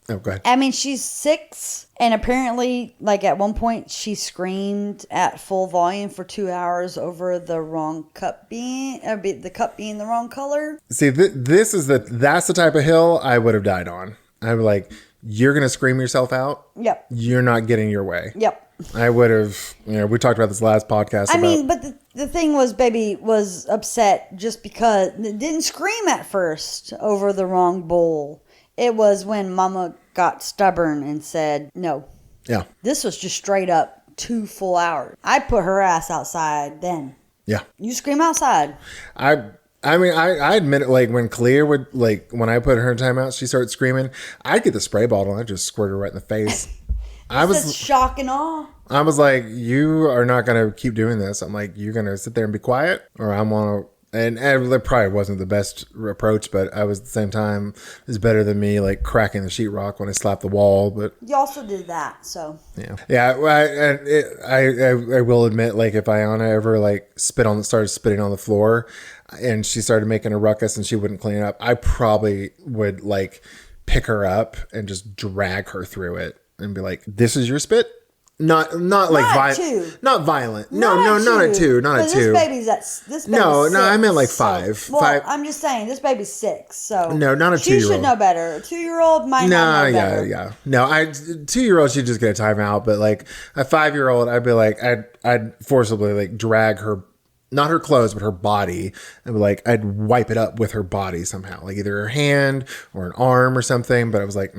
Oh, go ahead. I mean, she's 6, and apparently, like at one point, she screamed at full volume for 2 hours over the wrong cup being the wrong color. See, that's the type of hill I would have died on. I'd be like, you're gonna scream yourself out. Yep. You're not getting your way. Yep. I would have, we talked about this last podcast. But the thing was, baby was upset just because it didn't scream at first over the wrong bowl. It was when Mama got stubborn and said, no. Yeah. This was just straight up 2 full hours. I put her ass outside then. Yeah. You scream outside. I admit it, like when Clea would, when I put her in timeout, she started screaming, I'd get the spray bottle and I'd just squirt her right in the face. I was shock and awe. I was like, you are not going to keep doing this. I'm like, you're going to sit there and be quiet, or I'm going to. And that probably wasn't the best approach, but I was at the same time, it's better than me like cracking the sheetrock when I slapped the wall. But you also did that, so yeah. I will admit, like if Ayana ever started spitting on the floor, and she started making a ruckus and she wouldn't clean it up, I probably would pick her up and just drag her through it and be like, "This is your spit." Not violent. Not violent. No, not at 2. Not at 2. This baby's No, 6, I meant like so, 5. Well, 5. I'm just saying this baby's 6, so no, not a 2-year-old. She should know better. A 2-year-old might not know better. Yeah. No, 2-year-old she'd just get a timeout, but like a 5-year-old, I'd be like, I'd forcibly drag her. Not her clothes, but her body. And I'd wipe it up with her body somehow, like either her hand or an arm or something. But I was like,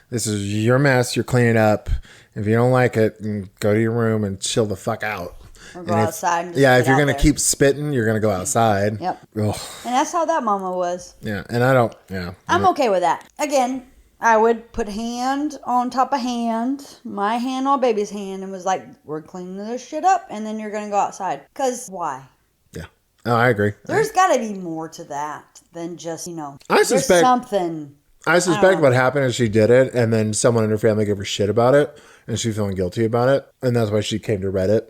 this is your mess. You're cleaning up. If you don't like it, go to your room and chill the fuck out. Or go outside. And if you're going to keep spitting, you're going to go outside. Yep. Ugh. And that's how that mama was. Yeah. And I don't, yeah. I'm okay with that. Again, I would put hand on top of hand, my hand on baby's hand, and was like, we're cleaning this shit up, and then you're going to go outside. Because why? Yeah. Oh, I agree. There's got to be more to that than just, I suspect something. I suspect what happened is she did it, and then someone in her family gave her shit about it, and she's feeling guilty about it, and that's why she came to Reddit.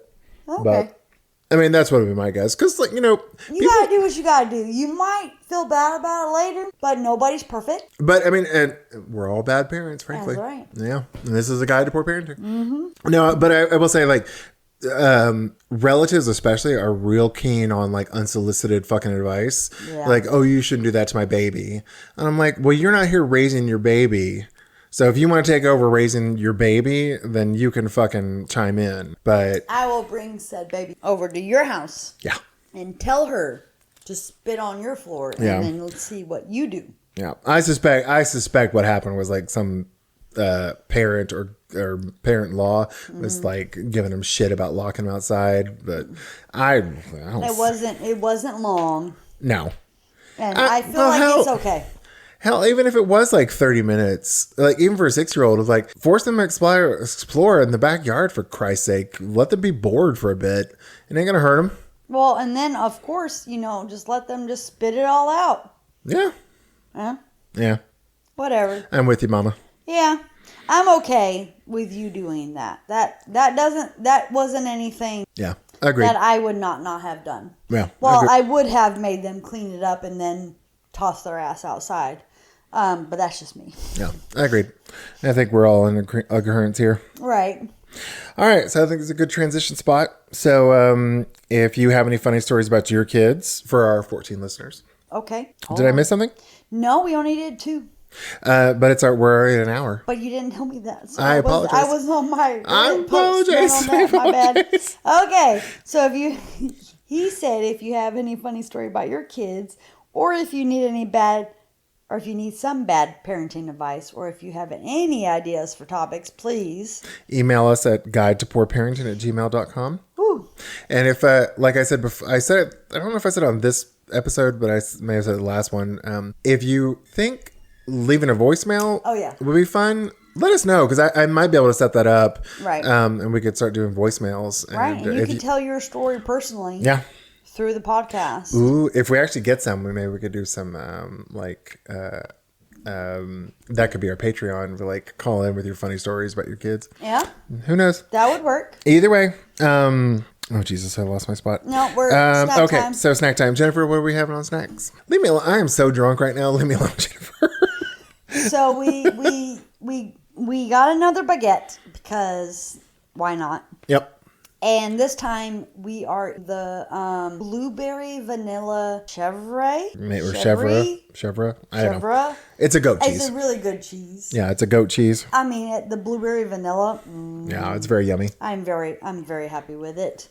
Okay. But, I mean, that's what would be my guess. Because, you gotta do what you gotta do. You might feel bad about it later, but nobody's perfect. But, I mean, and we're all bad parents, frankly. That's right. Yeah. And this is a guide to poor parenting. Mm-hmm. No, but I will say, relatives especially are real keen on like unsolicited fucking advice. Yeah. Like, oh, you shouldn't do that to my baby. And I'm like, well, you're not here raising your baby. So if you want to take over raising your baby, then you can fucking chime in. But I will bring said baby over to your house. Yeah. And tell her to spit on your floor, and then let's see what you do. Yeah. I suspect what happened was like some parent or parent-in-law was like giving him shit about locking him outside, but I don't. It wasn't long. No. And I feel like it's okay. Hell, even if it was like 30 minutes, like even for a 6-year-old, it's like force them to explore in the backyard for Christ's sake. Let them be bored for a bit. It ain't gonna hurt them. Well, and then of course, just let them just spit it all out. Yeah. Huh? Yeah. Whatever. I'm with you, Mama. Yeah. I'm okay with you doing that. That wasn't anything. Yeah. Agreed. That I would not have done. Yeah. Well, I would have made them clean it up and then toss their ass outside. But that's just me. Yeah. Agreed. I think we're all in agreement here. Right. All right, so I think it's a good transition spot. So if you have any funny stories about your kids for our 14 listeners. Okay. Did I miss something? No, we only did 2. But we're already at an hour. But you didn't tell me that. So I apologize. I was on my I apologize. My bad. Okay, so he said if you have any funny story about your kids, or if you need if you need some bad parenting advice, or if you have any ideas for topics, please email us at guidetopoorparenting@gmail.com. Ooh. And if, like I said before, I said it, I don't know if I said it on this episode, but I may have said it the last one. If you think leaving a voicemail would be fun, let us know, because I might be able to set that up. Right. And we could start doing voicemails. Right. And you can tell your story personally. Yeah. Through the podcast. Ooh, if we actually get some, maybe we could do some that could be our Patreon. We like call in with your funny stories about your kids. Yeah. Who knows? That would work. Either way. Oh Jesus, I lost my spot. No, we're snack time. So snack time. Jennifer, what are we having on snacks? Leave me alone. I am so drunk right now. Leave me alone, Jennifer. So we got another baguette because why not? Yep. And this time we are the blueberry vanilla Chevre. Chevre. I don't know. It's a goat cheese. It's a really good cheese. Yeah, it's a goat cheese. I mean, the blueberry vanilla. Yeah, it's very yummy. I'm very happy with it.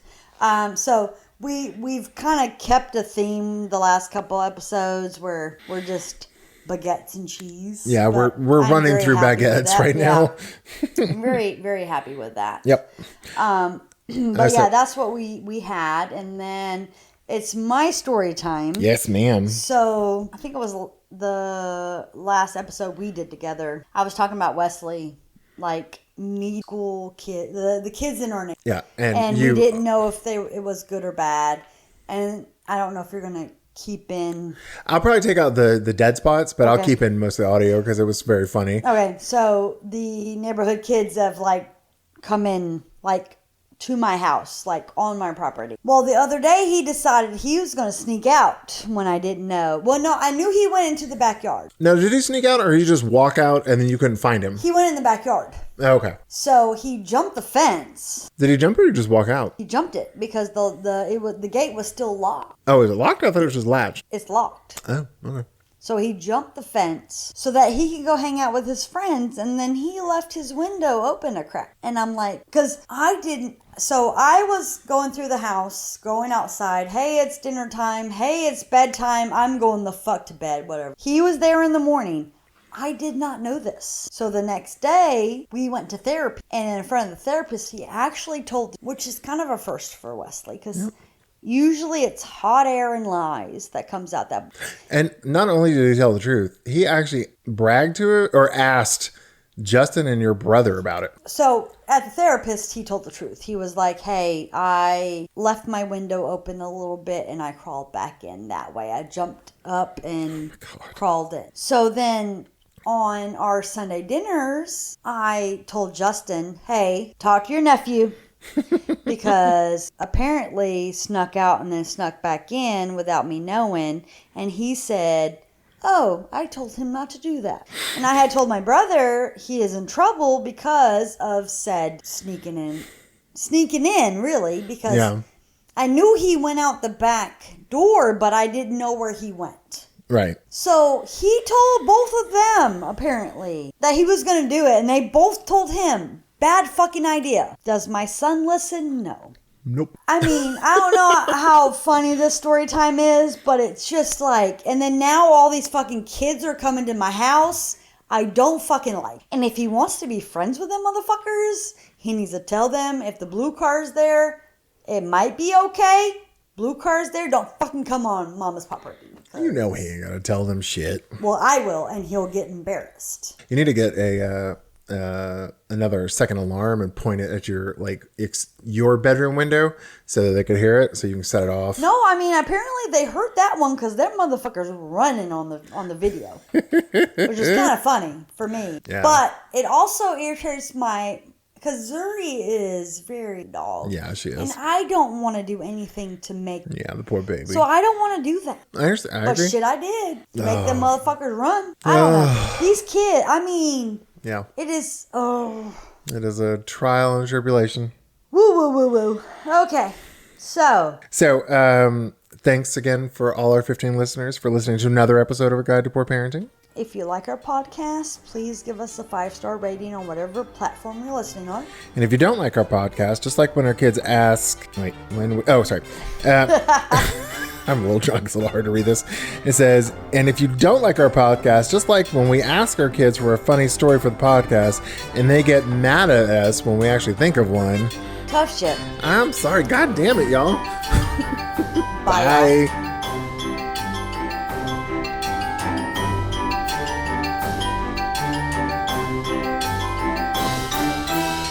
So we've kind of kept a theme the last couple episodes where we're just baguettes and cheese. Yeah, we're running through baguettes right now. I'm very, very happy with that. Yep. But yeah, that's what we had. And then it's my story time. Yes, ma'am. So I think it was the last episode we did together. I was talking about Wesley, like school kid, the kids in our name. Yeah. And we didn't know if it was good or bad. And I don't know if you're going to keep in. I'll probably take out the dead spots, but I'll keep in most of the audio because it was very funny. Okay. So the neighborhood kids have come in to my house, on my property. Well, the other day he decided he was going to sneak out when I didn't know. Well, no, I knew he went into the backyard. No, did he sneak out or did he just walk out and then you couldn't find him? He went in the backyard. Okay. So he jumped the fence. Did he jump or did he just walk out? He jumped it because the gate was still locked. Oh, is it locked? I thought it was just latched. It's locked. Oh, okay. So he jumped the fence so that he could go hang out with his friends, and then he left his window open a crack. And I'm like, because I didn't. So I was going through the house, going outside. Hey, it's dinner time. Hey, it's bedtime. I'm going the fuck to bed, whatever. He was there in the morning. I did not know this. So the next day, we went to therapy. And in front of the therapist, he actually told, which is kind of a first for Wesley, because usually it's hot air and lies that comes out that. And not only did he tell the truth, he actually bragged to it or asked Justin and your brother about it. So at the therapist, he told the truth. He was like, hey, I left my window open a little bit and I crawled back in that way. I jumped up and crawled in. So then on our Sunday dinners, I told Justin, hey, talk to your nephew. Because apparently snuck out and then snuck back in without me knowing. And he said, oh, I told him not to do that. And I had told my brother he is in trouble because of said sneaking in sneaking in, really, because Yeah. I knew he went out the back door, but I didn't know where he went. Right. So he told both of them, apparently, that he was going to do it, and they both told him, bad fucking idea. Does my son listen? No. Nope. I mean, I don't know how funny this story time is, but it's just like, and then now all these fucking kids are coming to my house. I don't fucking like. And if he wants to be friends with them motherfuckers, he needs to tell them if the blue car's there, it might be okay. Blue car's there, don't fucking come on mama's property. You know he ain't gotta tell them shit. Well, I will, and he'll get embarrassed. You need to get another second alarm and point it at your bedroom window so that they could hear it, so you can set it off. No, I mean, apparently they heard that one because their motherfuckers were running on the video, which is kind of funny for me. Yeah. But it also irritates because Zuri is very dog. Yeah, she is. And I don't want to do anything to make. Yeah, the poor baby. So I don't want to do that. I understand. I But agree. shit, I did to make them motherfuckers run. I don't know. These kids, I mean, Yeah. it is. It is a trial and tribulation. Woo, woo, woo, woo. Okay, so. So, thanks again for all our 15 listeners for listening to another episode of A Guide to Poor Parenting. If you like our podcast, please give us a 5-star rating on whatever platform you're listening on. And if you don't like our podcast, just like when our kids ask, sorry. I'm a little drunk. It's a little hard to read this. It says, and if you don't like our podcast, just like when we ask our kids for a funny story for the podcast and they get mad at us when we actually think of one. Tough shit. I'm sorry. God damn it, y'all. Bye. Bye.